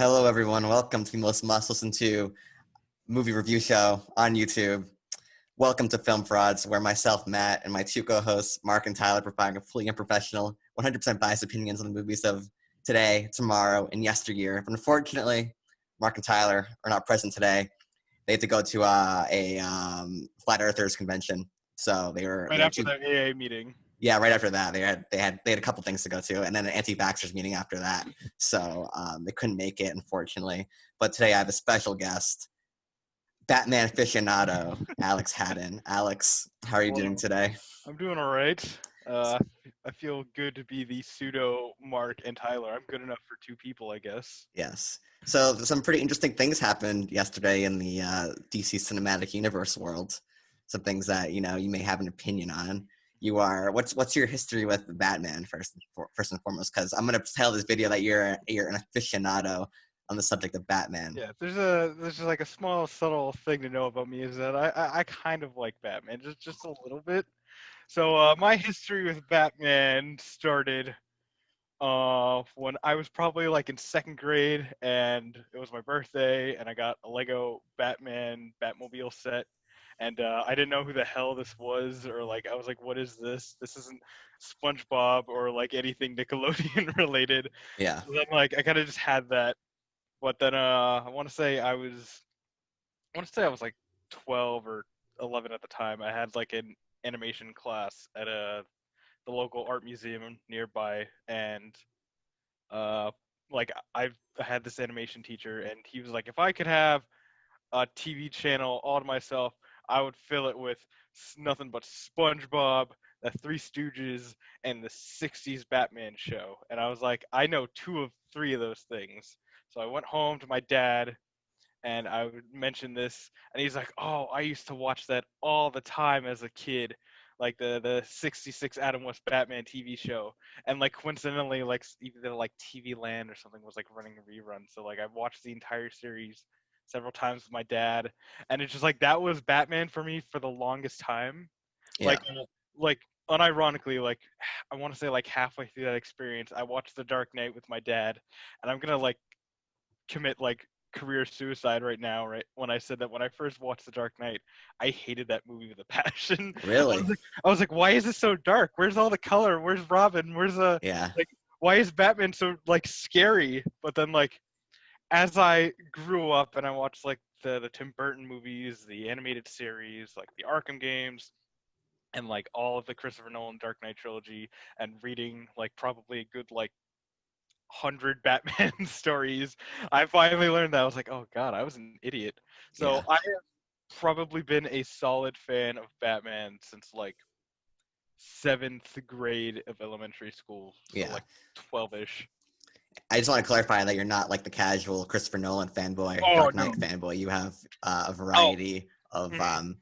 Hello, everyone. Welcome to the most must-listen to movie review show on YouTube. Welcome to Film Frauds, where myself, Matt, and my two co-hosts, Mark and Tyler, provide completely unprofessional, 100% biased opinions on the movies of today, tomorrow, and yesteryear. But unfortunately, Mark and Tyler are not present today. They had to go to a Flat Earthers convention, so they were Right after the AA meeting. Yeah, right after that, they had a couple things to go to, and then an anti-vaxxers meeting after that. So they couldn't make it, unfortunately. But today I have a special guest, Batman aficionado, Alex Haddon. Alex, how are you doing today? I'm doing all right. I feel good to be the pseudo Mark and Tyler. I'm good enough for two people, I guess. Yes. So some pretty interesting things happened yesterday in the DC Cinematic Universe world. Some things that you may have an opinion on. What's your history with Batman first and foremost? Because I'm gonna tell this video that you're an aficionado on the subject of Batman. Yeah, there's just like a small subtle thing to know about me is that I kind of like Batman, just a little bit. So my history with Batman started when I was probably like in second grade, and it was my birthday, and I got a Lego Batman Batmobile set, and I didn't know who the hell this was, or like I was like, what is this? This isn't SpongeBob or like anything Nickelodeon related. Yeah. So then like I kind of just had that, but then I was like 12 or 11 at the time. I had like an animation class at the local art museum nearby, and uh like I had this animation teacher, and he was like, if I could have a TV channel all to myself, I would fill it with nothing but SpongeBob, the Three Stooges, and the '60s Batman show. And I was like, I know two of three of those things. So I went home to my dad, and I would mention this, and he's like, "Oh, I used to watch that all the time as a kid, like the '66 Adam West Batman TV show." And like coincidentally, like either like TV Land or something was like running a rerun, so like I watched the entire series several times with my dad, and it's just like that was Batman for me for the longest time. Yeah. Like unironically, like I want to say like halfway through that experience, I watched The Dark Knight with my dad, and I'm gonna like commit like career suicide right now, right? When I said that when I first watched The Dark Knight, I hated that movie with a passion. Really? I was like, why is it so dark? Where's all the color? Where's Robin? Where's Yeah. like why is Batman so like scary? But then like as I grew up and I watched like the Tim Burton movies, the animated series, like the Arkham games, and like all of the Christopher Nolan Dark Knight trilogy, and reading like probably a good like 100 Batman stories, I finally learned that. I was like, oh god, I was an idiot. So Yeah. I have probably been a solid fan of Batman since like seventh grade of elementary school, so Yeah. like 12ish. I just want to clarify that you're not like the casual Christopher Nolan fanboy, Oh Dark no. Knight fanboy. You have a Oh. variety of Mhm.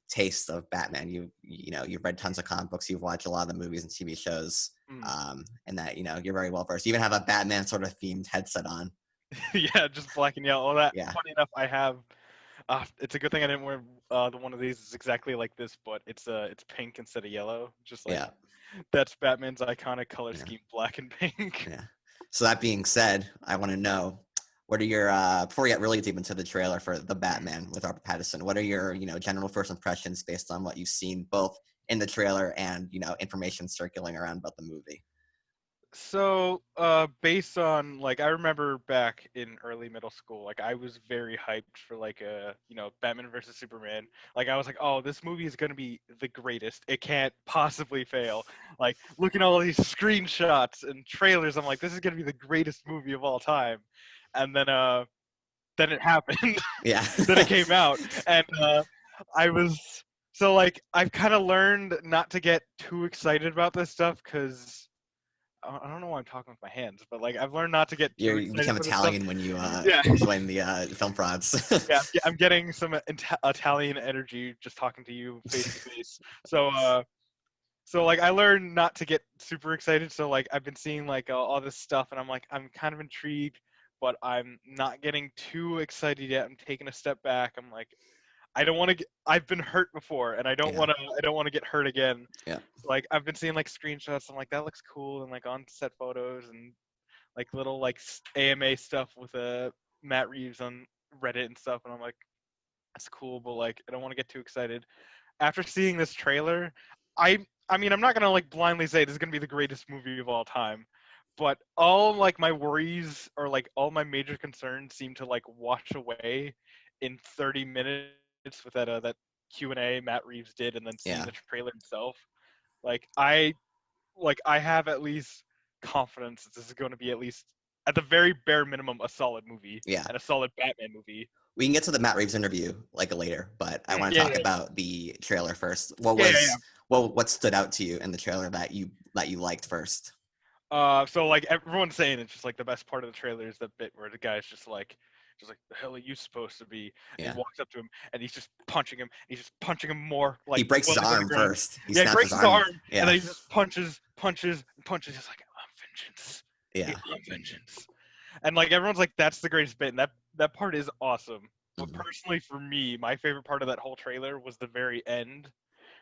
tastes of Batman. You've read tons of comic books. You've watched a lot of the movies and TV shows, Mm. and that you're very well versed. You even have a Batman sort of themed headset on. Yeah, just black and yellow. All that. Yeah. Funny enough, I have. It's a good thing I didn't wear the one of these. It's exactly like this, but it's pink instead of yellow. Just like Yeah. that's Batman's iconic color Yeah. scheme, black and pink. Yeah. So that being said, I want to know, what are your before we get really deep into the trailer for the Batman with Robert Pattinson, what are your general first impressions based on what you've seen both in the trailer and information circulating around about the movie? So, based on like I remember back in early middle school, like I was very hyped for like Batman versus Superman. Like I was like, oh, this movie is gonna be the greatest. It can't possibly fail. Like looking at all these screenshots and trailers, I'm like, this is gonna be the greatest movie of all time. And then it happened. Yeah. Then it came out, and I was so like I've kind of learned not to get too excited about this stuff because I don't know why I'm talking with my hands, but like I've learned not to get too You excited become for this stuff. Italian when you Yeah, join the film frauds. yeah, I'm getting some Italian energy just talking to you face to face. So like I learned not to get super excited. So like I've been seeing like all this stuff, and I'm like I'm kind of intrigued, but I'm not getting too excited yet. I'm taking a step back. I'm like I don't want to get. I've been hurt before, and I don't Yeah. want to. I don't want to get hurt again. Yeah. So, like I've been seeing like screenshots. I'm like that looks cool, and like on set photos, and like little like AMA stuff with Matt Reeves on Reddit and stuff, and I'm like, that's cool, but like I don't want to get too excited. After seeing this trailer, I mean I'm not gonna like blindly say this is gonna be the greatest movie of all time, but all like my worries or like all my major concerns seem to like wash away in 30 minutes with that Q&A Matt Reeves did, and then seeing Yeah, the trailer himself. Like I have at least confidence that this is going to be at least at the very bare minimum a solid movie yeah. and a solid Batman movie. We can get to the Matt Reeves interview like later, but I want to Yeah, talk yeah, about the trailer first. yeah, yeah, yeah. What stood out to you in the trailer that you liked first? So like everyone's saying it's just like the best part of the trailer is the bit where the guy's just like the hell are you supposed to be? And he Yeah. walks up to him and he's just punching him. He's just punching him more He like breaks his well on the arm ground. first. He Yeah, he snaps his breaks his arm. arm and Yeah. then he just punches, punches, and punches. He's like, I'm vengeance. Yeah. I'm vengeance. And like everyone's like, that's the greatest bit, and that part is awesome. But Mhm. personally, for me, my favorite part of that whole trailer was the very end,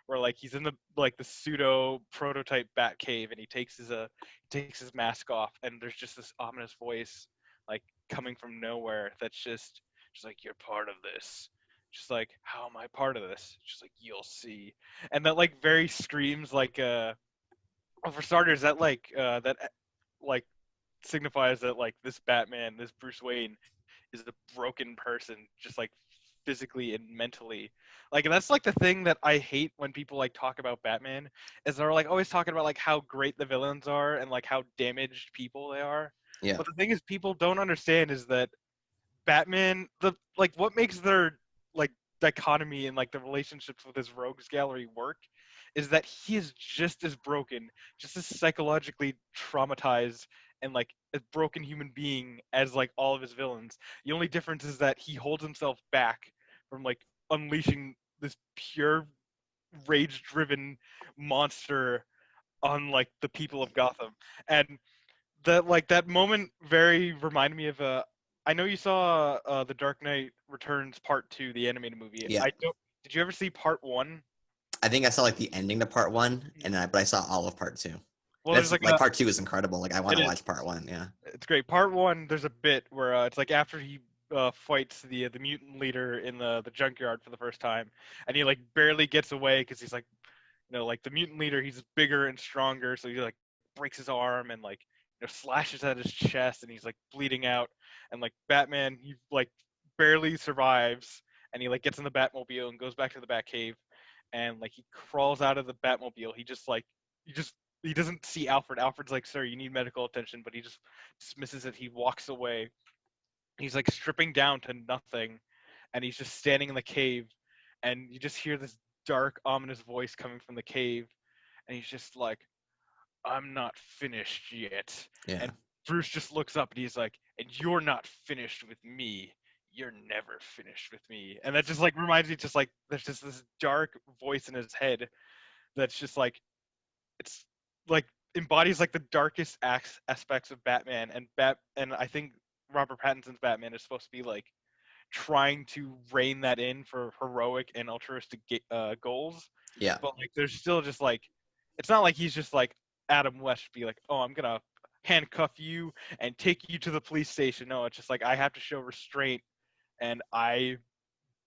where like he's in the pseudo prototype bat cave, and he takes his mask off, and there's just this ominous voice like coming from nowhere that's just like you're part of this. Just like how am I part of this? Just like you'll see, and that like very screams like well, for starters that like signifies that like this Batman, this Bruce Wayne, is a broken person, just like physically and mentally. Like, and that's like the thing that I hate when people like talk about Batman, is they're like always talking about like how great the villains are and like how damaged people they are. Yeah. But the thing is, people don't understand is that Batman, the like what makes their like dichotomy and like the relationships with his rogues gallery work is that he is just as broken, just as psychologically traumatized and like a broken human being as like all of his villains. The only difference is that he holds himself back from like unleashing this pure rage driven monster on like the people of Gotham. And that like that moment very reminded me of I know you saw the Dark Knight Returns Part 2, the animated movie. Yeah. I don't Did you ever see Part 1? I think I saw like the ending to part one, but I saw all of part two. And Well, there's that's like like part two is incredible. Like I want it to is. watch part one. Yeah. It's great. Part 1, there's a bit where it's like after he fights the mutant leader in the junkyard for the first time, and he like barely gets away because he's like like the mutant leader, he's bigger and stronger, so he like breaks his arm and like slashes at his chest, and he's like bleeding out. And like Batman, he like barely survives, and he like gets in the Batmobile and goes back to the Batcave, and like he crawls out of the Batmobile. He just he doesn't see Alfred. Alfred's like, "Sir, you need medical attention," but he just dismisses it. He walks away. He's like stripping down to nothing, and he's just standing in the cave, and you just hear this dark, ominous voice coming from the cave, and he's just like, I'm not finished yet. Yeah. And Bruce just looks up and he's like, and you're not finished with me. You're never finished with me. And that just like reminds me, just like there's just this dark voice in his head that's just like it's like embodies like the darkest aspects of Batman. And I think Robert Pattinson's Batman is supposed to be like trying to rein that in for heroic and altruistic goals. Yeah. But like there's still just like it's not like he's just like Adam West be like, oh, I'm gonna handcuff you and take you to the police station. No, it's just like I have to show restraint, and I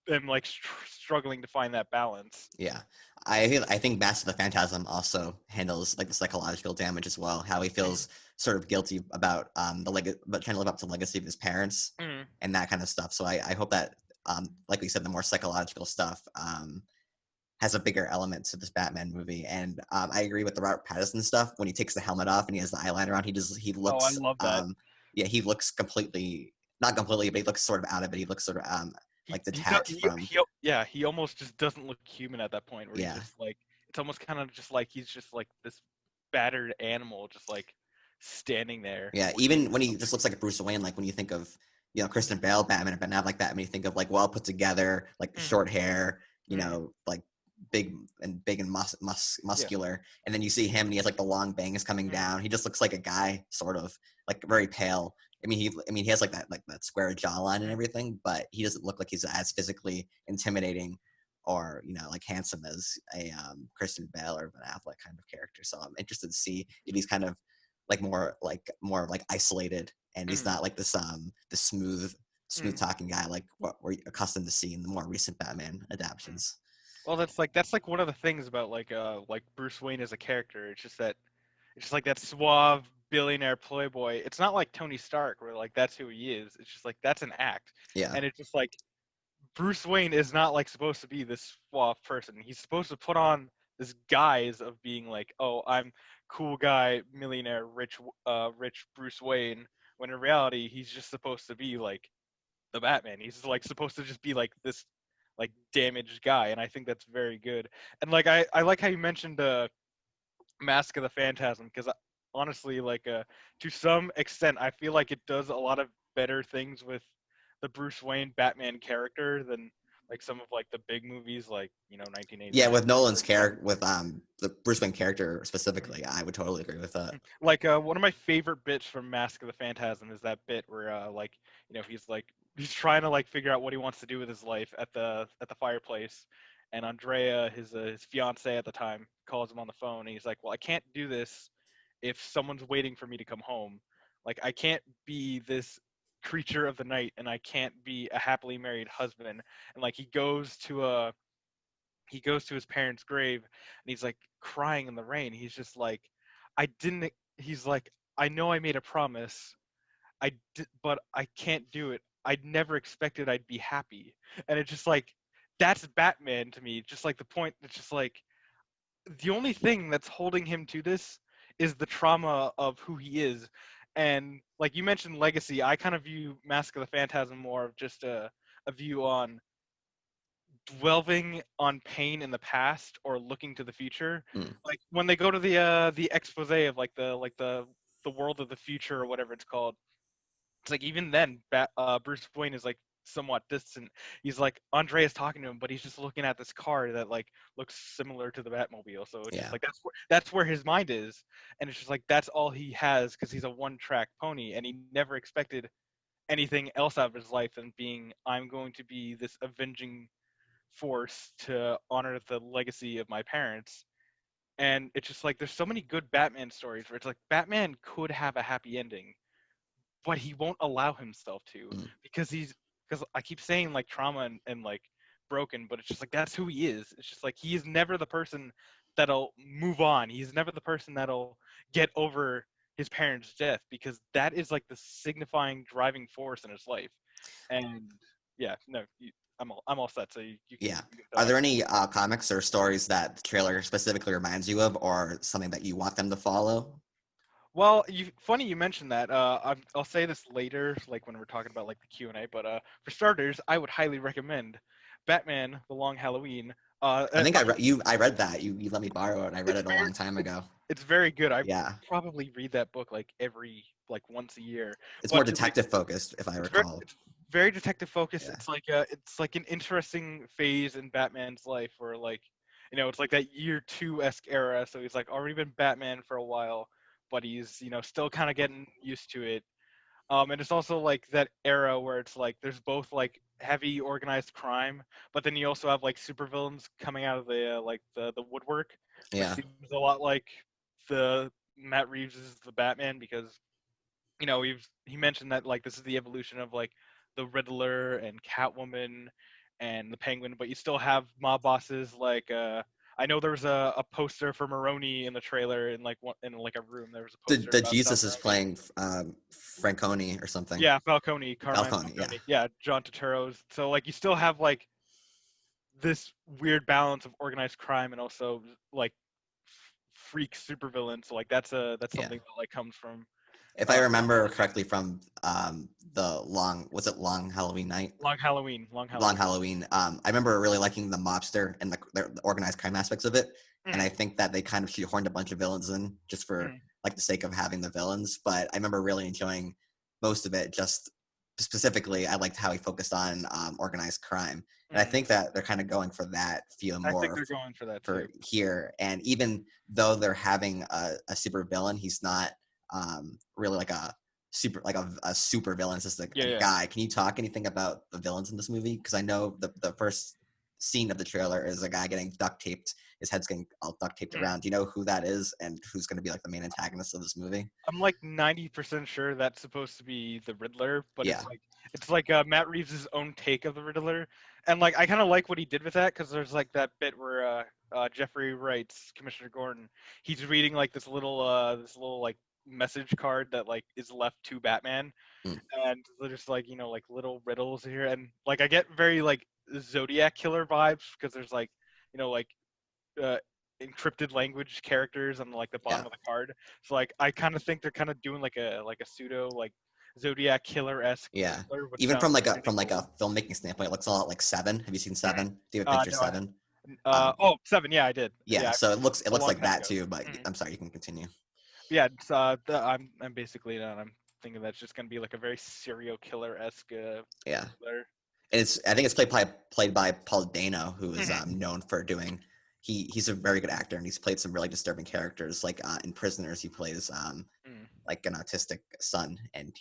am like struggling to find that balance. Yeah. I think Master of the Phantasm also handles like the psychological damage as well. How he feels sort of guilty about but trying to live up to the legacy of his parents Mm. and that kind of stuff. So I hope that like we said, the more psychological stuff has a bigger element to this Batman movie. And I agree with the Robert Pattinson stuff. When he takes the helmet off and he has the eyeliner on, he Oh, I looks love that. yeah, he looks completely, not completely, but he looks sort of out of it. He looks sort of like detached from, Yeah, he almost just doesn't look human at that point, where he's yeah. just like it's almost kind of just like he's just like this battered animal, just like standing there Yeah, waiting even for when he just something. looks like a Bruce Wayne, like when you think of, Kristen Bale Batman and Ben Affleck Batman, you think of like well put together, like Mm, short hair, mm, like big and yeah. muscular, and then you see him and he has like the long bangs coming Mm, down. He just looks like a guy, sort of like very pale. I mean he has like that square jawline and mm. everything, but he doesn't look like he's as physically intimidating or like handsome as a Kristen Bale or Ben Affleck kind of character. So I'm interested to see if he's kind of like more like isolated, and he's Mm, not like this smooth mm. talking guy like what we're accustomed to seeing in the more recent Batman adaptations. Well, that's like one of the things about like Bruce Wayne as a character. It's just like that suave billionaire playboy. It's not like Tony Stark where like that's who he is. It's just like that's an act, Yeah, and it's just like Bruce Wayne is not like supposed to be this suave person. He's supposed to put on this guise of being like, oh, I'm cool guy, millionaire, rich Bruce Wayne. When in reality, he's just supposed to be like the Batman. He's like supposed to just be like this like damaged guy, and I think that's very good. And like I like how you mentioned Mask of the Phantasm because honestly, like to some extent, I feel like it does a lot of better things with the Bruce Wayne Batman character than like some of like the big movies like yeah. 1989. With Nolan's character, with the Bruce Wayne character specifically, I would totally agree with that. Like one of my favorite bits from Mask of the Phantasm is that bit where like he's trying to like figure out what he wants to do with his life at the fireplace, and Andrea, his fiance at the time, calls him on the phone, and he's like, "Well, I can't do this if someone's waiting for me to come home. Like I can't be this creature of the night, and I can't be a happily married husband." And like he goes to his parents' grave and he's like crying in the rain. He's just like, I didn't. He's like, I know I made a promise. But I can't do it. I never expected I'd be happy. And it's just like, that's Batman to me. Just like the point. It's just like the only thing that's holding him to this is the trauma of who he is. And like you mentioned legacy, I kind of view Mask of the Phantasm more of just a view on dwelling on pain in the past or looking to the future. Mm. Like when they go to the expose of like the world of the future or whatever it's called. It's like even then, Bruce Wayne is like somewhat distant. He's like Andre is talking to him, but he's just looking at this car that like looks similar to the Batmobile. So it's just Yeah. like that's where his mind is, and it's just like that's all he has because he's a one-track pony, and he never expected anything else out of his life than being I'm going to be this avenging force to honor the legacy of my parents. And it's just like there's so many good Batman stories where it's like Batman could have a happy ending, but he won't allow himself to Mm. because because I keep saying like trauma and like broken, but it's just like that's who he is. It's just like he is never the person that'll move on. He's never the person that'll get over his parents' death because that is like the signifying driving force in his life. And yeah, no, I'm all set. So Yeah. you can Are talk. there any comics or stories that the trailer specifically reminds you of, or something that you want them to follow? Well, funny you mentioned that. I'll say this later, like when we're talking about like the Q&A. But for starters, I would highly recommend Batman: The Long Halloween. I think Not I read that. You let me borrow it. I read it's it a very long time it's ago. it's very good. I Yeah. probably read that book like every like once a year. It's more But it, like detective focused, if I recall. it's very detective focused. Yeah. It's like an interesting phase in Batman's life where like it's like that year two esque era. So he's like already been Batman for a while, but he's still kind of getting used to it. And it's also like that era where it's like there's both like heavy organized crime, but then you also have like supervillains coming out of the woodwork, which Yeah. seems a lot like the Matt Reeves is the Batman because he mentioned that like this is the evolution of like the Riddler and Catwoman and the Penguin, but you still have mob bosses like I know there was a poster for Maroni in the trailer in like in like a room. There was a poster The about Sal Jesus is Maroni. playing Franconi or something. Yeah, Falcone, Carmine Falcone, yeah. Falcone. Yeah, John Turturro's. So like you still have like this weird balance of organized crime and also like freak supervillains. So like that's Yeah. something that like comes from If I Long remember Halloween. correctly from the was it Long Halloween Night? Long Halloween. Long Long Halloween. Halloween. I remember really liking the mobster and the organized crime aspects of it, and Mm, I think that they kind of shoehorned a bunch of villains in just for mm, like the sake of having the villains. But I remember really enjoying most of it. Just specifically, I liked how he focused on organized crime, and I mm. think that they're kind of going for that feel I think more they're going for that for too. here. And even though they're having a super villain, he's not really like a super villain. It's just Yeah, a yeah. guy. Can you talk anything about the villains in this movie? Because I know the first scene of the trailer is a guy getting duct taped his head's getting all duct taped Mm. around. Do you know who that is and who's going to be like the main antagonist of this movie? I'm like 90% sure that's supposed to be the Riddler, but Yeah. it's like Matt Reeves' own take of the Riddler, and like I kind of like what he did with that because there's like that bit where Jeffrey writes Commissioner Gordon. He's reading like this little like message card that like is left to Batman, Mm. and there's like like little riddles here, and like I get very like Zodiac killer vibes because there's like like uh, encrypted language characters on like the Yeah. bottom of the card. So like I kind of think they're kind of doing like a pseudo like Zodiac killer esque Yeah. Riddler, which Even sounds from like a really cool. filmmaking standpoint, it looks a lot like Seven. Have you seen Mhm. Seven? Do you have a picture of No, I Seven? oh, Seven, yeah, I did. Yeah. Yeah, So it a looks long like time that ago. too. But Mhm. I'm sorry, you can continue. Yeah, it's, I'm basically done. I'm thinking that's just gonna be like a very serial killer esque Yeah. Riddler. And I think it's played by Paul Dano, who is Mhm. known for doing. He's a very good actor, and he's played some really disturbing characters. Like in Prisoners, he plays Mhm. like an autistic son, and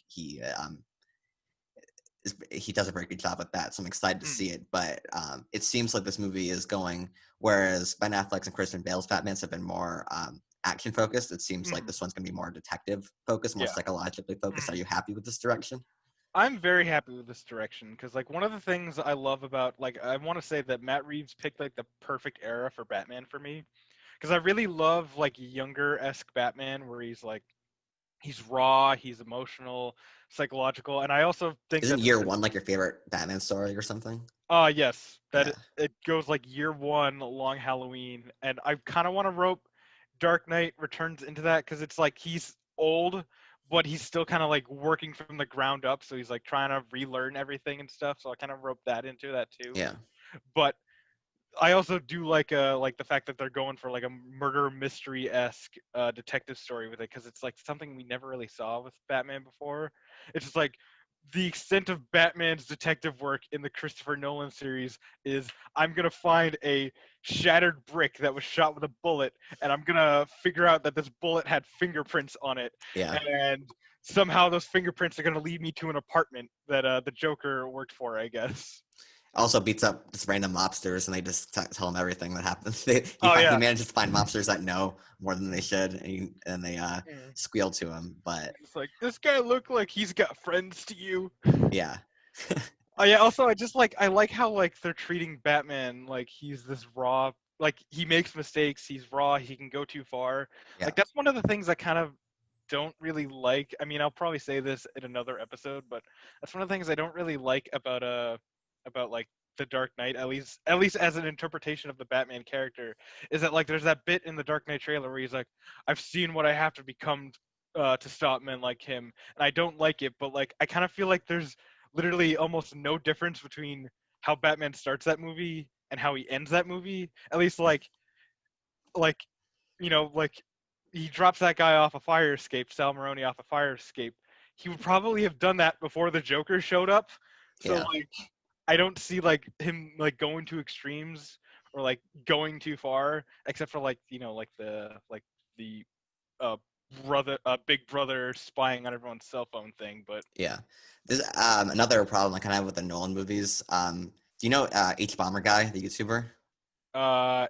he does a very good job with that. So I'm excited to Mhm. see it. But it seems like this movie is going, whereas Ben Affleck's and Christian Bale's Batman's have been more action focused. It seems like Mhm. this one's going to be more detective focused, more Yeah. psychologically focused. Are Mhm. you happy with this direction? I'm very happy with this direction because like one of the things I love about like I want to say that Matt Reeves picked like the perfect era for Batman for me because I really love like younger esque Batman where he's raw, he's emotional, psychological, and I also think Isn't that Year One like your favorite Batman story or something? yes, that Yeah, it goes like year one, Long Halloween, and I kind of want to rope Dark Knight Returns into that because it's like he's old, but he's still kind of like working from the ground up, so he's like trying to relearn everything and stuff. So I kind of rope that into that too. yeah, But I also do like the fact that they're going for like a murder mystery esque detective story with it because it's like something we never really saw with Batman before. It's just like the extent of Batman's detective work in the Christopher Nolan series is I'm gonna find a shattered brick that was shot with a bullet, and I'm gonna figure out that this bullet had fingerprints on it, yeah. and somehow those fingerprints are gonna lead me to an apartment that the Joker worked for, I guess. Also beats up just random mobsters, and they just tell him everything that happens. Oh He yeah. manages to find mobsters that know more than they should, and they Mm. squeal to him. But It's like this guy look like he's got friends to you. yeah, Oh yeah. Also, I like how like they're treating Batman like he's this raw. Like he makes mistakes. He's raw. He can go too far. yeah, Like that's one of the things I kind of don't really like. I mean, I'll probably say this in another episode, but that's one of the things I don't really like about like the Dark Knight. At least as an interpretation of the Batman character, is that like there's that bit in the Dark Knight trailer where he's like, "I've seen what I have to become." To stop men like him, and I don't like it, but like I kind of feel like there's literally almost no difference between how Batman starts that movie and how he ends that movie. At least like like he drops that guy off a fire escape, Sal Maroni off a fire escape. He would probably have done that before the Joker showed up. So yeah, like I don't see like him like going to extremes or like going too far, except for like the uh big brother spying on everyone's cell phone thing. But yeah. There's another problem I kind of have with the Nolan movies. Do you know H Bomber guy, the YouTuber?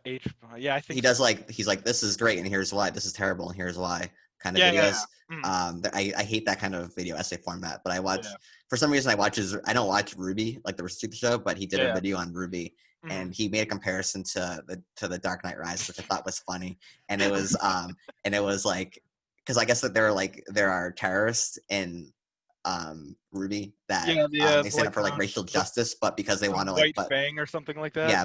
H yeah, I He think so. does like he's like this is great and here's why, this is terrible and here's why kind of Yeah, yeah, videos. yeah. Mm, I hate that kind of video essay format, but I watch yeah, for some reason I don't watch Ruby like the Rooster show, but he did yeah, a yeah. video on Ruby Mm. and he made a comparison to the Dark Knight Rises, which I thought was funny, and it was like because I guess that there are terrorists in Ruby that Yeah, they stand up for like racial justice, but because they the want to like White Fang or something like that. yeah,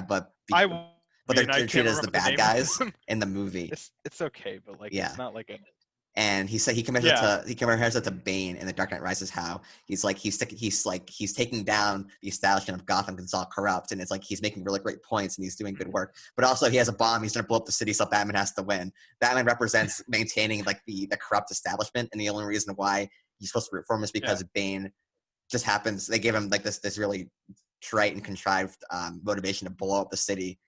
I but mean, I they're can't treated as the remember the bad name of guys them. in the movie. It's okay, but like Yeah. it's not like a And he said yeah. he compares it to Bane in The Dark Knight Rises. How he's taking down the establishment of Gotham because it's all corrupt, and it's like he's making really great points and he's doing good work. But also he has a bomb. He's gonna blow up the city, so Batman has to win. Batman represents maintaining like the corrupt establishment, and the only reason why he's supposed to root for him is Yeah. because Bane just happens. They gave him like this really trite and contrived motivation to blow up the city,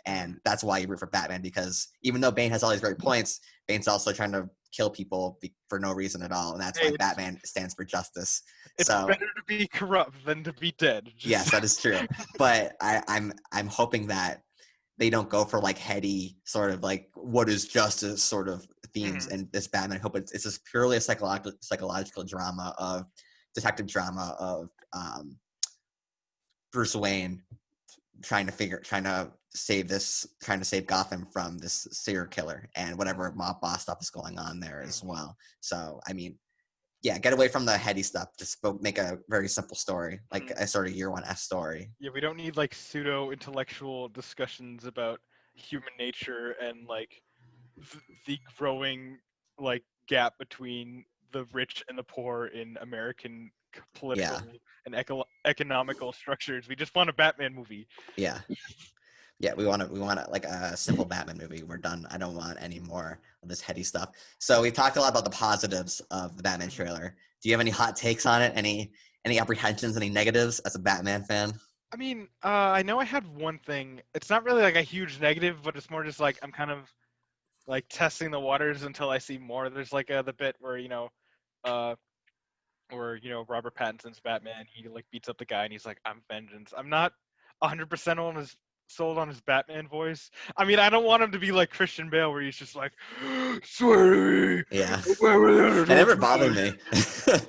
Mm. and that's why you root for Batman, because even though Bane has all these great points, Bane's also trying to kill people for no reason at all, and that's Hey, why Batman stands for justice. it's So better to be corrupt than to be dead. yes, Just that is true. But I'm hoping that they don't go for like heady sort of like what is justice sort of themes Mhm. in this Batman. I hope it's just purely a psychological drama of detective drama of Bruce Wayne trying to save Gotham from this serial killer and whatever mob boss stuff is going on there as well. So I mean, yeah, get away from the heady stuff. Just make a very simple story, like a sort of year one F story. Yeah, we don't need like pseudo intellectual discussions about human nature and like the growing like gap between the rich and the poor in American Yeah, political and economical structures. We just want a Batman movie. yeah, yeah. We want like a simple Batman movie. We're done. I don't want any more of this heady stuff. So we've talked a lot about the positives of the Batman trailer. Do you have any hot takes on it? Any apprehensions? Any negatives as a Batman fan? I mean, I know I had one thing. It's not really like a huge negative, but it's more just like I'm kind of like testing the waters until I see more. There's like the bit where uh, Robert Pattinson's Batman, he like beats up the guy and he's like, "I'm vengeance." I'm not 100% on his sold on his Batman voice. I mean, I don't want him to be like Christian Bale, where he's just like, "Swear to me, Yeah, where were the others that all never the bothered time?" me.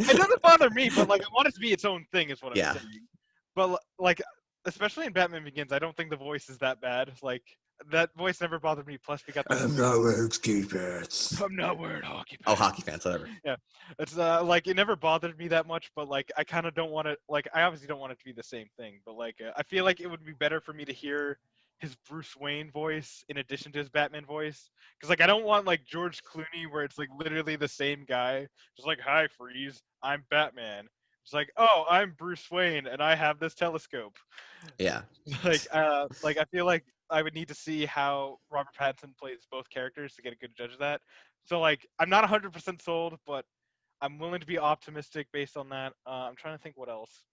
It doesn't bother me, but like I want it to be its own thing, is what I'm Yeah, saying. But like, especially in Batman Begins, I don't think the voice is that bad. Like that voice never bothered me. Plus, we got that. I'm not wearing ski pants. I'm not wearing hockey Oh, pants. hockey fans, whatever. Yeah, it's like it never bothered me that much, but like I kind of don't want it. Like I obviously don't want it to be the same thing, but like I feel like it would be better for me to hear his Bruce Wayne voice in addition to his Batman voice, because like I don't want like George Clooney where it's like literally the same guy, just like, "Hi, Freeze, I'm Batman." It's like, "Oh, I'm Bruce Wayne and I have this telescope." Yeah, Like I feel like I would need to see how Robert Pattinson plays both characters to get a good judge of that. So like I'm not 100% sold, but I'm willing to be optimistic based on that. I'm trying to think what else.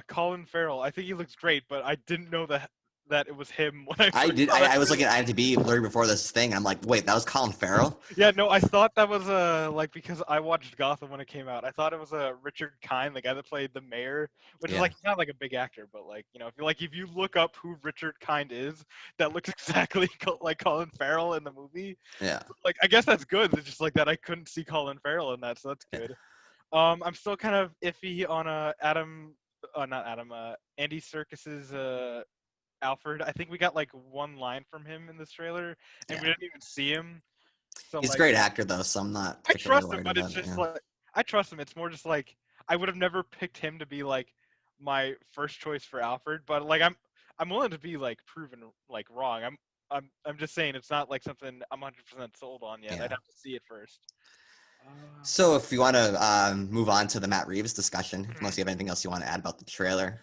Colin Farrell. I think he looks great, but I didn't know that it was him when I I first did. saw that I was trailer. looking at IMDb literally before this thing. I'm like, wait, that was Colin Farrell. Yeah, no, I thought that was like because I watched Gotham when it came out. I thought it was Richard Kind, the guy that played the mayor, which is Yeah, like he's not like a big actor, but like if you look up who Richard Kind is, that looks exactly like Colin Farrell in the movie. yeah, Like I guess that's good. It's just like that I couldn't see Colin Farrell in that, so that's yeah. good. I'm still kind of iffy on not Adam, Andy Serkis's Alfred. I think we got like one line from him in this trailer, and we Yeah. didn't even see him. So He's a like, great actor though, so I'm not I particularly trust him, worried but it's about it. just Yeah, like I trust him. It's more just like I would have never picked him to be like my first choice for Alfred, but like I'm willing to be like proven like wrong. I'm just saying it's not like something I'm 100% sold on yet. yeah. I'd have to see it first. Uh, So if you want to move on to the Matt Reeves discussion, mhm. unless you have anything else you want to add about the trailer,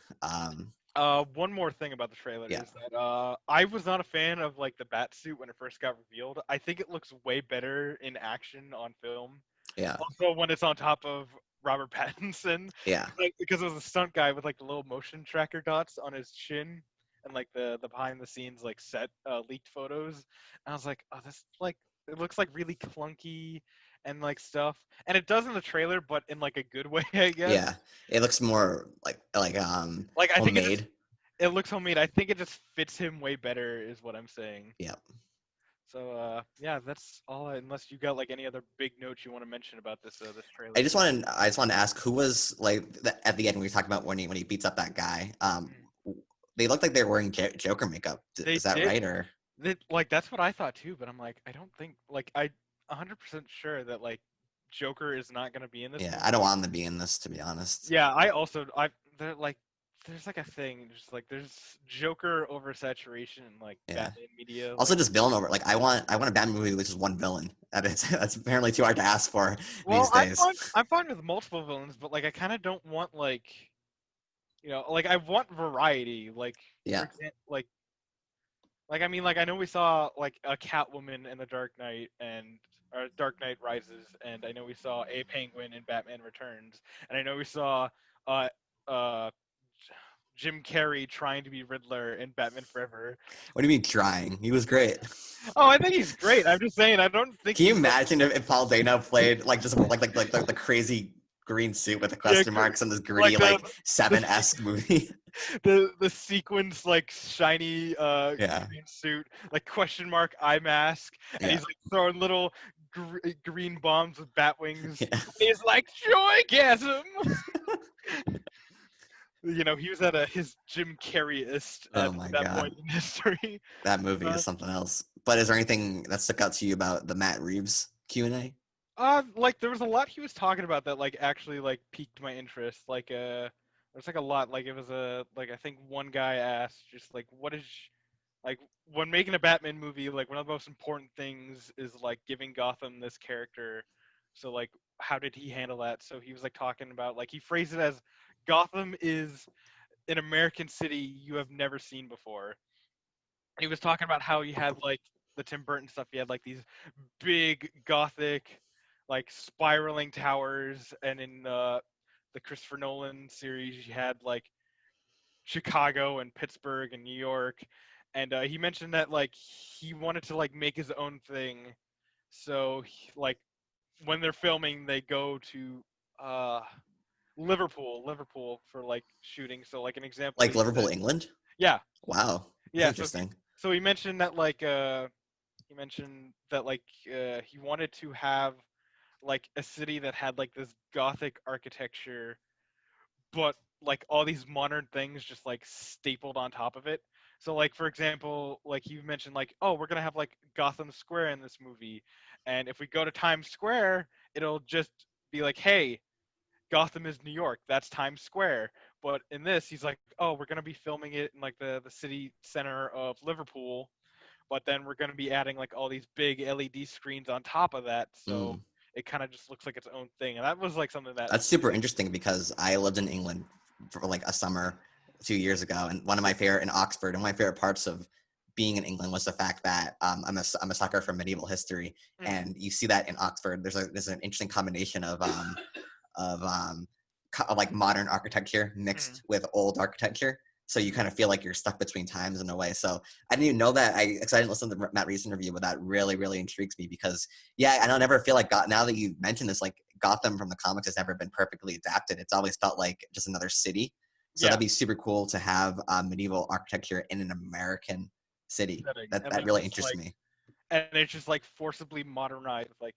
One more thing about the trailer yeah, is that I was not a fan of like the bat suit when it first got revealed. I think it looks way better in action on film. yeah, Also, when it's on top of Robert Pattinson, yeah. like, because it was a stunt guy with like the little motion tracker dots on his chin, and like the behind the scenes like set leaked photos. And I was like, oh, this like it looks like really clunky and like stuff, and it does in the trailer, but in like a good way, I Yeah, guess. it looks more like Like I think homemade. it looks homemade. I think it just fits him way better, is what I'm saying. Yeah. So yeah, that's all. Unless you got like any other big notes you want to mention about this I trailer. just wanted to ask who was like at the end when we talked about when he beats up that guy. They looked like they were wearing Joker makeup. They Is that did right or? like that's what I thought too, but I'm like I don't think like I 100% sure that like Joker is not gonna be in this Yeah, I don't movie. want him to be in this, to be honest. Yeah, I also I they're like there's like a thing just like there's Joker oversaturation in like Yeah. Batman media. Also, Like, just villain over. Like, I want a Batman movie with just one villain. That's apparently too hard to ask for well, these days. I'm fine with multiple villains, but like I kind of don't want like like I want variety. Like for Yeah. example, like I mean, like I know we saw like a Catwoman in the Dark Knight and or Dark Knight Rises, and I know we saw a Penguin in Batman Returns, and I know we saw uh uh Jim Carrey trying to be Riddler in Batman Forever. What do you mean trying? He was great. Oh, I think he's great. I'm just saying, I don't think Can you he's like imagine if Paul Dano played like just like the crazy green suit with the Yeah, question marks and this gritty like like the Seven-esque movie. the sequins like shiny Yeah, green suit, like question mark eye mask, and yeah, he's like throwing little green bombs with bat wings. yeah. He's like joygasm. You know, he was at his Jim Carreyist Oh at my that god, point in history. that movie Uh, is something else. But is there anything that stuck out to you about the Matt Reeves Q&A? like there was a lot he was talking about that like actually like piqued my interest. Like there's like a lot. Like it was like I think one guy asked just like what is like when making a Batman movie, like one of the most important things is like giving Gotham this character. So like how did he handle that? So he was like talking about like he phrased it as Gotham is an American city you have never seen before. He was talking about how he had like the Tim Burton stuff. He had like these big gothic, like spiraling towers, and in the Christopher Nolan series, you had like Chicago and Pittsburgh and New York. And he mentioned that like he wanted to like make his own thing. So like when they're filming, they go to uh, Liverpool for like shooting. So like an example, Like he Liverpool, said, England? yeah, Wow, that's yeah. interesting. So he mentioned that like he wanted to have like a city that had like this gothic architecture, but like all these modern things just like stapled on top of it. So like for example, like you mentioned like, oh, we're gonna have like Gotham Square in this movie, and if we go to Times Square, it'll just be like, hey, Gotham is New York, that's Times Square. But in this, he's like, oh, we're gonna be filming it in like the city center of Liverpool, but then we're going to be adding like all these big LED screens on top of that, so Mm. it kind of just looks like its own thing. And that was like something that That's super interesting because I lived in England for like a summer 2 years ago, and one of my favorite in Oxford, and one of my favorite parts of being in England was the fact that I'm a sucker for medieval history, mm, and you see that in Oxford. There's an interesting combination of like modern architecture mm, mixed with old architecture. So you kind of feel like you're stuck between times in a way. So I didn't even know that. Because I didn't listen to the Matt Reeves interview, but that really, really intrigues me because yeah, I don't ever feel like now that you mentioned this, like Gotham from the comics has never been perfectly adapted. It's always felt like just another city. So yeah, that'd be super cool to have medieval architecture in an American city. setting, That and that then really just interests like, me. and it's just like forcibly modernized, like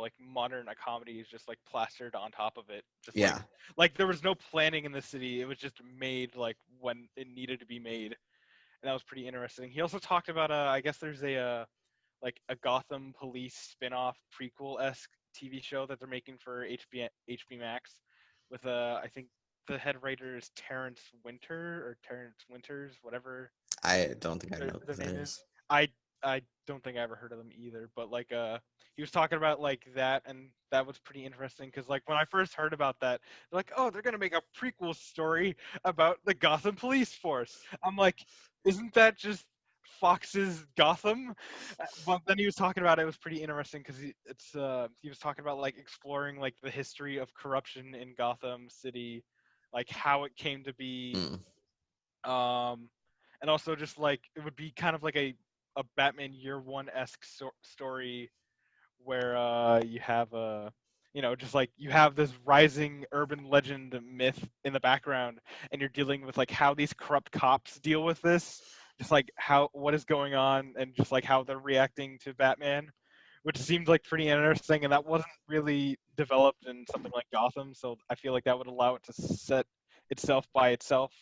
like modern a comedy is just like plastered on top of it, just Yeah, like there was no planning in the city, it was just made like when it needed to be made, and that was pretty interesting. He also talked about I guess there's like a Gotham Police spin-off prequel-esque TV show that they're making for HB Max with I think the head writer is Terrence Winters, whatever I don't think I know their who that name is. is. I I don't think I ever heard of them either, but like he was talking about like that, and that was pretty interesting because like when I first heard about that, they're like, oh, they're gonna make a prequel story about the Gotham Police Force. I'm like, isn't that just Fox's Gotham? But then he was talking about it was pretty interesting because he was talking about like exploring like the history of corruption in Gotham City, like how it came to be, Mm. um, and also just like it would be kind of like a Batman Year One esque story where you have a just like you have this rising urban legend myth in the background, and you're dealing with like how these corrupt cops deal with this, just like how what is going on, and just like how they're reacting to Batman, which seemed like pretty interesting, and that wasn't really developed in something like Gotham, so I feel like that would allow it to set itself by itself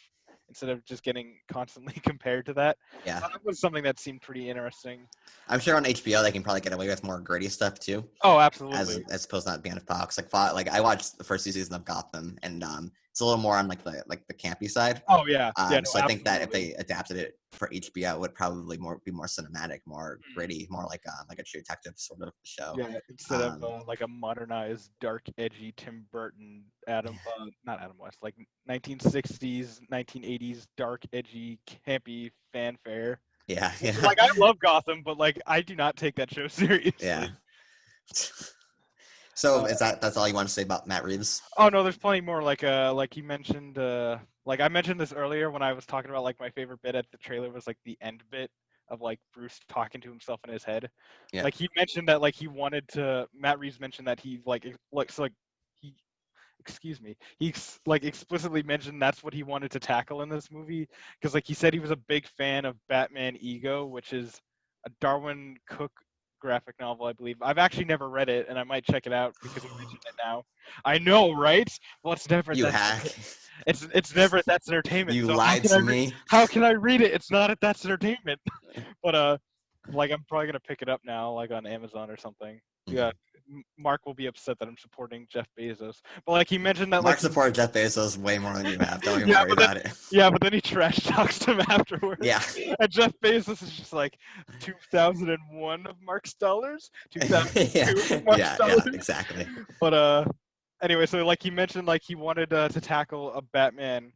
instead of just getting constantly compared to that. Yeah. So that was something that seemed pretty interesting. I'm sure on HBO they can probably get away with more gritty stuff too, Oh, absolutely. as opposed to not being a Fox. Like I watched the first 2 seasons of Gotham, and it's a little more on like the campy side. Oh yeah, yeah, no, So I think that if absolutely. they adapted it for HBO, it would probably be more cinematic, more Mm. gritty, more like a True Detective sort of show. Yeah, instead of Um, like a modernized, dark, edgy Tim Burton, not Adam West, like 1960s, 1980s, dark, edgy, campy fanfare. yeah, yeah, Like I love Gotham, but like I do not take that show seriously. yeah. So Uh, that's all you want to say about Matt Reeves? oh no, there's plenty more. Like you mentioned, like I mentioned this earlier when I was talking about like my favorite bit at the trailer was like the end bit of like Bruce talking to himself in his head. Yeah. Like he mentioned that like he wanted to. Matt Reeves mentioned that he like so like he excuse me, like explicitly mentioned that's what he wanted to tackle in this movie, because like he said he was a big fan of Batman Ego, which is a Darwin Cook graphic novel, I believe. I've actually never read it, and I might check it out because you mentioned it now. I know, right? Well, it's never You that. hack. It's never at That's Entertainment. You So lied to me. how can I read it? It's not at That's Entertainment. But like I'm probably gonna pick it up now, like on Amazon or something. Yeah, Mark will be upset that I'm supporting Jeff Bezos. But like he mentioned that like Mark supported Jeff Bezos way more than you have. Don't even yeah, worry about it. but then he trash talks him afterwards. Yeah. And Jeff Bezos is just like 2001 of Mark's dollars, Yeah. 2002 of Mark's Yeah. dollars. Yeah. Exactly. But anyway, so like he mentioned like he wanted to tackle a Batman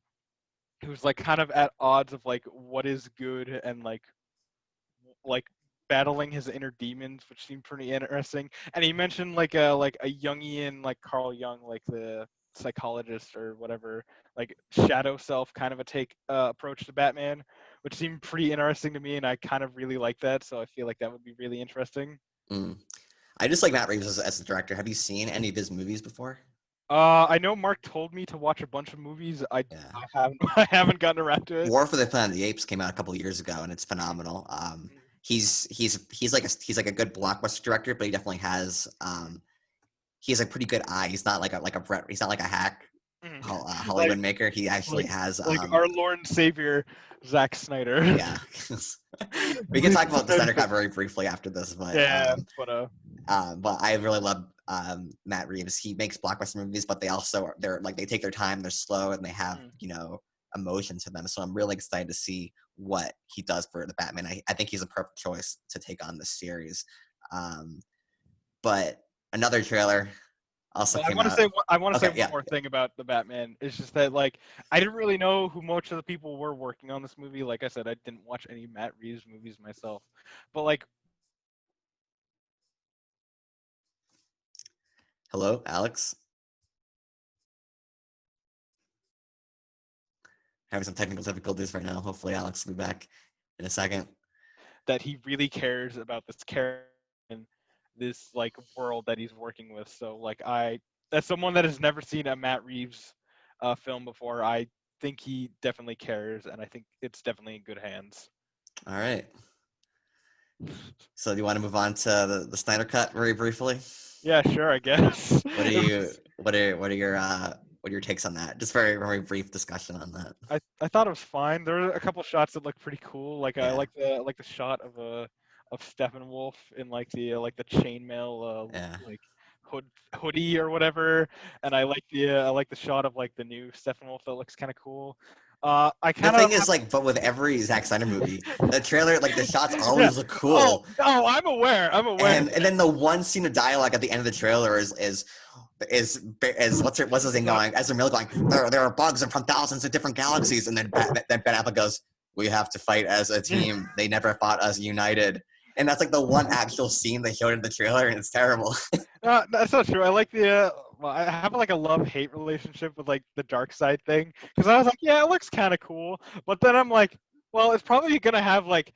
who's like kind of at odds of like what is good and like battling his inner demons, which seemed pretty interesting. And he mentioned like a Jungian, like Carl Jung, like the psychologist or whatever, like shadow self kind of a take approach to Batman, which seemed pretty interesting to me, and I kind of really like that. So I feel like that would be really interesting. I just like Matt Reeves as a director. Have you seen any of his movies before? I know Mark told me to watch a bunch of movies. I haven't I haven't gotten around to it. War for the Planet of the Apes came out a couple of years ago, and it's phenomenal. He's like a good blockbuster director, but he definitely has he has a pretty good eye. He's not like a Brett. He's not like a hack Hollywood maker. He actually has like our Lord and Savior Zack Snyder. Yeah. We can talk about the Snyder Cut very briefly after this, but but I really love Matt Reeves. He makes blockbuster movies, but they take their time, they're slow, and they have emotion to them. So I'm really excited to see what he does for the Batman. I think he's a perfect choice to take on this series. But another trailer also came out. I want to say one more thing about the Batman. It's just that like I didn't really know who most of the people were working on this movie. Like I said, I didn't watch any Matt Reeves movies myself. But like Hello, Alex? Having some technical difficulties right now. Hopefully Alex will be back in a second. That he really cares about this character and this like world that he's working with. So like as someone that has never seen a Matt Reeves film before, I think he definitely cares, and I think it's definitely in good hands. All right. So do you want to move on to the Snyder Cut very briefly? Yeah, sure, I guess. What are your takes on that? Just very, very brief discussion on that. I thought it was fine. There were a couple shots that looked pretty cool. Like I like the shot of Steppenwolf in like the chainmail like hoodie or whatever, and I like the shot of like the new Steppenwolf that looks kind of cool. The thing is, like, but with every Zack Snyder movie, the trailer, like the shots always look cool. Oh, I'm aware. And then the one scene of dialogue at the end of the trailer is what's his name going? Ezra Miller going, there are bugs from thousands of different galaxies, and then Ben Affleck goes, "We have to fight as a team. They never fought us united." And that's like the one actual scene they showed in the trailer, and it's terrible. That's not true. I like the. Well, I have like a love-hate relationship with like the dark side thing, because I was like, yeah, it looks kind of cool, but then I'm like, well, it's probably gonna have like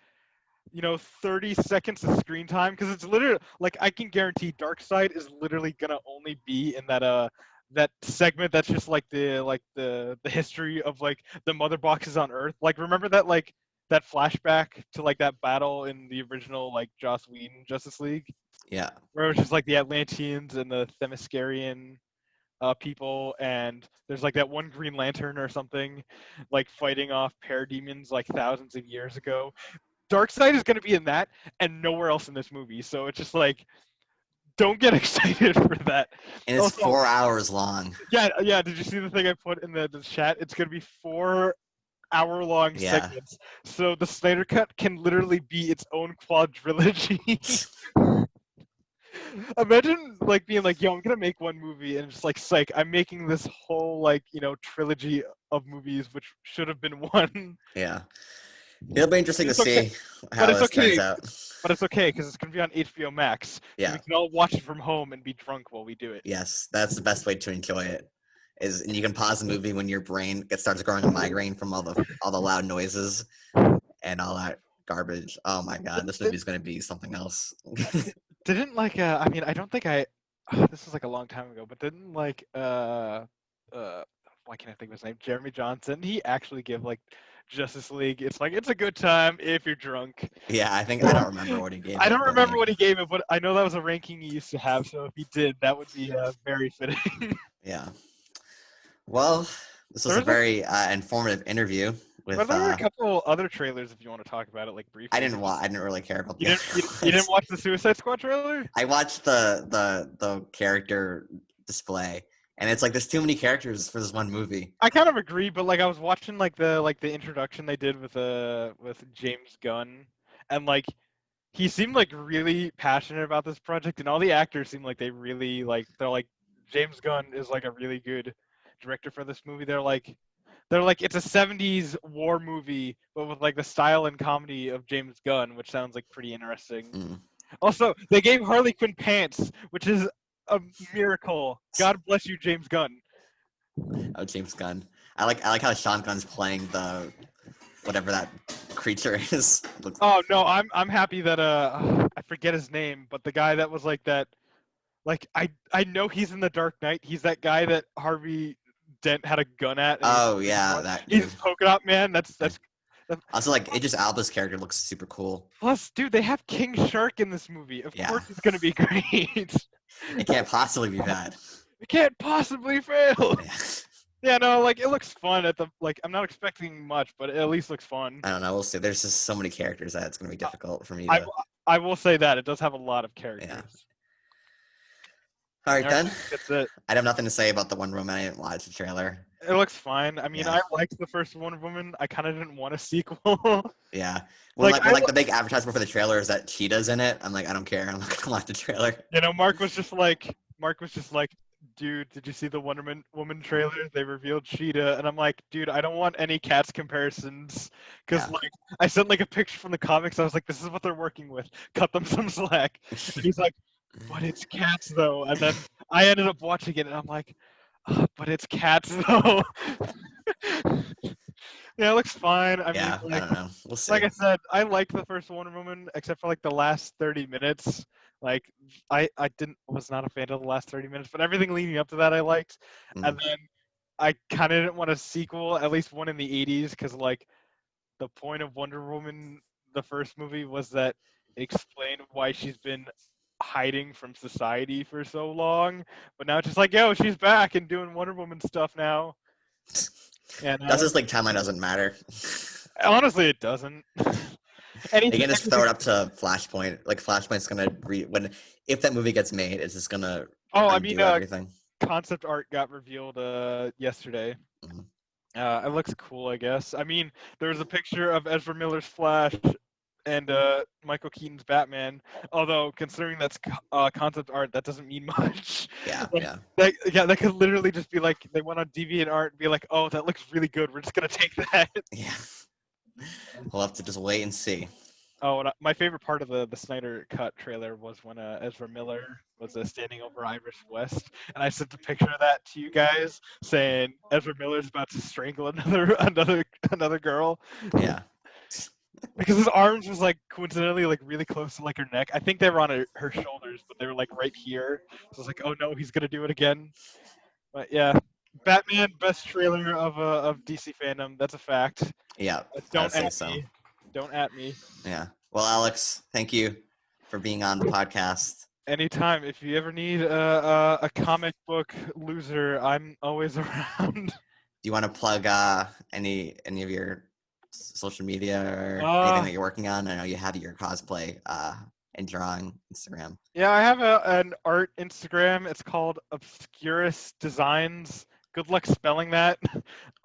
30 seconds of screen time, because it's literally like I can guarantee Darkseid is literally gonna only be in that segment that's just like the history of like the mother boxes on Earth. Like remember that flashback to like that battle in the original like Joss Whedon Justice League? Yeah. Where it was just like the Atlanteans and the Themyscirian people, and there's like that one Green Lantern or something like fighting off parademons like thousands of years ago. Darkseid is going to be in that and nowhere else in this movie. So it's just like, don't get excited for that. And it's also 4 hours long. Yeah. Did you see the thing I put in the chat? It's going to be 4-hour-long segments. So the Snyder Cut can literally be its own quadrilogy. Imagine like being like, yo, I'm going to make one movie, and just like, psych, I'm making this whole like, trilogy of movies, which should have been one. Yeah. It'll be interesting to see how this turns out. But it's okay, because it's going to be on HBO Max. Yeah. So we can all watch it from home and be drunk while we do it. Yes, that's the best way to enjoy it. And you can pause the movie when your brain starts growing a migraine from all the loud noises and all that garbage. Oh my God, this movie is going to be something else. Didn't like I don't think this was like a long time ago, but didn't like why can't I think of his name? Jeremy Johnson. He actually gave like Justice League. It's like it's a good time if you're drunk. Yeah, I think I don't remember what he gave I it, don't but remember maybe. what he gave it, but I know that was a ranking he used to have. So if he did, that would be very fitting. Yeah. Well, this was There a was like, very informative interview but with. there were a couple other trailers if you want to talk about it like I briefly. didn't I didn't really care about You the didn't other you didn't ones. watch the Suicide Squad trailer? I watched the character display, and it's like there's too many characters for this one movie. I kind of agree, but like I was watching like the introduction they did with James Gunn, and like he seemed like really passionate about this project, and all the actors seemed like they really like they're like James Gunn is like a really good director for this movie. They're like it's a 70s war movie, but with like the style and comedy of James Gunn, which sounds like pretty interesting. Mm. Also, they gave Harley Quinn pants, which is a miracle. God bless you, James Gunn. Oh, James Gunn. I like how Sean Gunn's playing the whatever that creature is. Oh no, I'm happy that I forget his name, but the guy that was like that, like I know he's in the Dark Knight. He's that guy that Harvey Dent had a gun at, and Oh yeah, that dude. he's Polka Dot Man. That's Also, like Idris Elba's character looks super cool. plus, dude. They have King Shark in this movie. Of Yeah. course, it's gonna be great. It can't possibly be bad. It can't possibly fail. Yeah. Yeah, no, like it looks fun at the like. I'm not expecting much, but it at least looks fun. I don't know. We'll see. There's just so many characters that it's gonna be difficult for me I to. I will say that it does have a lot of characters. All right, All then. right, that's it. I have nothing to say about the Wonder Woman. I didn't watch the trailer. It looks fine. I mean, Yeah. I liked the first Wonder Woman. I kind of didn't want a sequel. Yeah. Like, When the big advertisement for the trailer is that Cheetah's in it, I'm like, I don't care. I'm not gonna watch the trailer. Mark was just like, dude, did you see the Woman trailer? They revealed Cheetah, and I'm like, dude, I don't want any Cats comparisons, because Yeah. like I sent like a picture from the comics. I was like, this is what they're working with. Cut them some slack. And he's like, but it's Cats though. And then I ended up watching it, and I'm like, but it's Cats though. Yeah, it looks fine. I Yeah, mean, I don't know. We'll see. like I said, I liked the first Wonder Woman, except for like the last 30 minutes. Like I was not a fan of the last 30 minutes, but everything leading up to that I liked. And then I kind of didn't want a sequel, at least one in the 80s, because like the point of Wonder Woman, the first movie, was that it explained why she's been hiding from society for so long. But now it's just like, yo, she's back and doing Wonder Woman stuff now. And That's just like timeline doesn't matter. honestly, it doesn't. They can just throw it up to Flashpoint. Like Flashpoint's gonna if that movie gets made, it's just gonna undo everything. Concept art got revealed yesterday. Mhm. It looks cool, I guess. I mean, there's a picture of Ezra Miller's Flash and Michael Keaton's Batman. Although, considering that's concept art, that doesn't mean much. Yeah, Like, yeah. that could literally just be like they went on DeviantArt and be like, "Oh, that looks really good. We're just gonna take that." Yeah. We'll have to just wait and see. Oh, and my favorite part of the Snyder Cut trailer was when Ezra Miller was standing over Iris West, and I sent a picture of that to you guys, saying Ezra Miller's about to strangle another girl. Yeah. Because his arms was like coincidentally like really close to like her neck. I think they were on her shoulders, but they were like right here. So I was like, oh no, he's gonna do it again. But yeah, Batman best trailer of DC Fandome. That's a fact. Yeah. Don't at me. Don't at me. Yeah. Well, Alex, thank you for being on the podcast. Anytime. If you ever need a comic book loser, I'm always around. Do you want to plug any of your social media or anything that you're working on? I know you have your cosplay and drawing Instagram. Yeah, I have an art Instagram. It's called Obscurus Designs. Good luck spelling that.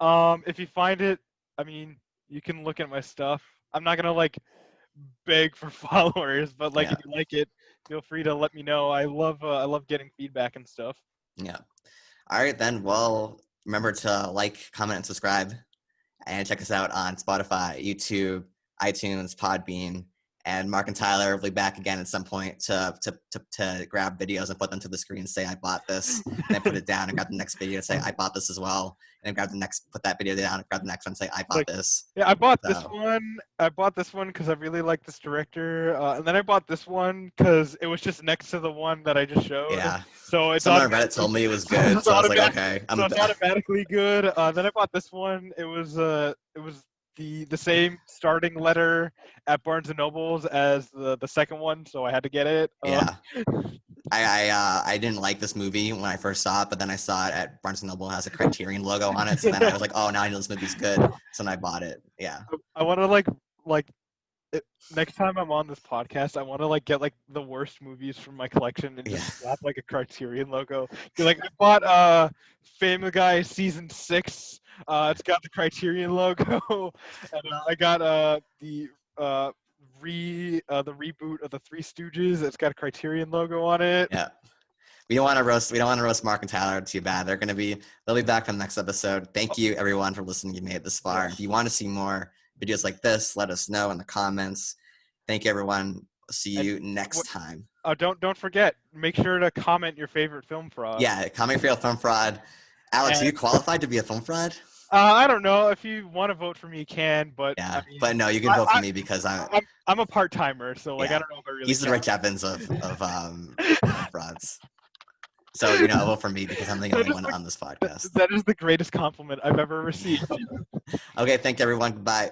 If you find it, I mean, you can look at my stuff. I'm not gonna like beg for followers, but like if you like it, feel free to let me know. I love getting feedback and stuff. Yeah. All right then. Well, remember to like, comment, and subscribe, and check us out on Spotify, YouTube, iTunes, Podbean, And Mark and Tyler will be back again at some point to grab videos and put them to the screen and say, I bought this. And then put it down and grab the next video and say, I bought this as well. And then put that video down and grab the next one and say, I bought this. Yeah, I bought this one. I bought this one because I really like this director. And then I bought this one because it was just next to the one that I just showed. Yeah. So it's someone on Reddit told me it was good. So I was like, okay. It's automatically good. Then I bought this one. It was the same starting letter at Barnes and Nobles as the second one, so I had to get it. Yeah. I didn't like this movie when I first saw it, but then I saw it at Barnes and Noble. It has a Criterion logo on it, so then I was like, oh, now I know this movie's good. So then I bought it. Yeah. I want to next time I'm on this podcast, I want to get the worst movies from my collection and just slap a Criterion logo. I bought Family Guy season 6. It's got the Criterion logo, and I got the reboot of the Three Stooges. It's got a Criterion logo on it. Yeah. We don't want to roast Mark and Tyler too bad. They'll be back for the next episode. Thank you everyone for listening. You made it this far. If you want to see more videos like this, let us know in the comments. Thank you everyone. See you next time. Don't forget, make sure to comment your favorite film fraud. Yeah, comment your favorite film fraud. Alex, are you qualified to be a film fraud? I don't know. If you want to vote for me, you can. But yeah, but no, you can vote for me because I'm a part timer. So I don't know if I really. He's the Rich Evans of frauds. So vote for me because I'm the only one on this podcast. That is the greatest compliment I've ever received. Okay, thank you everyone. Goodbye.